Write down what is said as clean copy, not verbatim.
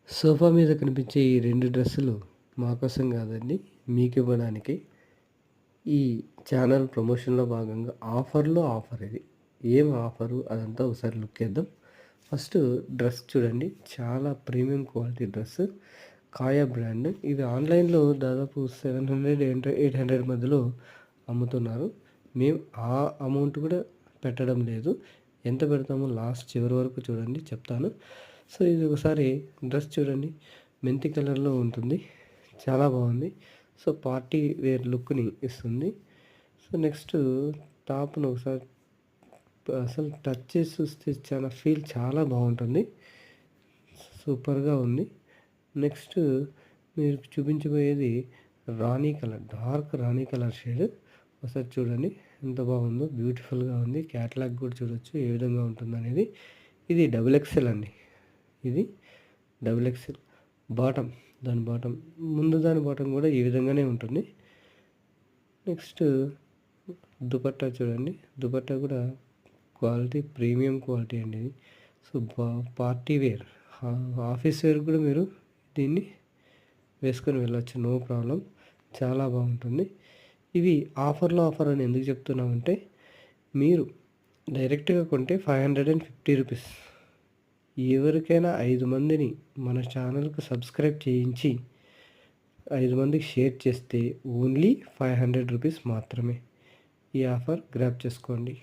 Sofa మీద కనిపించే ఈ 2 డ్రెస్సులు మా కోసం కాదండి. మీకివ్వడానికి. ఈ ఛానల్ ప్రమోషన్‌లో భాగంగా ఆఫర్‌లో ఆఫర్ ఇది. ఏం ఆఫరు అదంతా ఒకసారి లుక్కేద్దాం. ఫస్ట్ డ్రెస్ చూడండి. చాలా ప్రీమియం క్వాలిటీ డ్రెస్. కాయా బ్రాండ్. ఇది ఆన్‌లైన్‌లో దాదాపు 700, 800 మధ్యలో అమ్ముతున్నారు. మేము ఆ అమౌంట్ కూడా పెట్టడం లేదు. ఎంత పెడతామో లాస్ట్ చివరి వరకు చూడండి చెప్తాను. సో, ఇది ఒకసారి డ్రెస్ చూడండి. మెంతి కలర్‌లో ఉంటుంది. చాలా బాగుంది. సో, పార్టీ వేర్ లుక్‌ని ఇస్తుంది. సో, నెక్స్టు టాప్‌ను ఒకసారి అసలు టచ్ చేసి చూస్తే చాలా బాగుంటుంది. సూపర్‌గా ఉంది. నెక్స్ట్ మీరు చూపించబోయేది రాణి కలర్, డార్క్ రాణి కలర్ షేడ్. ఒకసారి చూడండి ఎంత బాగుందో, బ్యూటిఫుల్‌గా ఉంది. క్యాటలాగ్ కూడా చూడొచ్చు ఏ విధంగా ఉంటుందనేది. ఇది డబుల్ ఎక్సెల్ అండి. ఇది డబుల్ ఎక్సెల్ బాటమ్. దాని బాటమ్ కూడా ఈ విధంగానే ఉంటుంది. నెక్స్ట్ దుపట్టా చూడండి. దుపట్టా కూడా క్వాలిటీ ప్రీమియం క్వాలిటీ అండి ఇది. So, party wear, office wear కూడా మీరు దీన్ని వేసుకొని వెళ్ళొచ్చు. No problem. చాలా బాగుంటుంది. ఇవి ఆఫర్‌లో ఆఫర్ అని ఎందుకు చెప్తున్నామంటే, మీరు డైరెక్ట్‌గా కొంటే రూ. 550. ఎవరికైనా 5 మందిని మన ఛానల్‌కి సబ్స్క్రైబ్ చేయించి 5 మందికి షేర్ చేస్తే ఓన్లీ రూ. 500 మాత్రమే. ఈ ఆఫర్ గ్రాబ్ చేసుకోండి.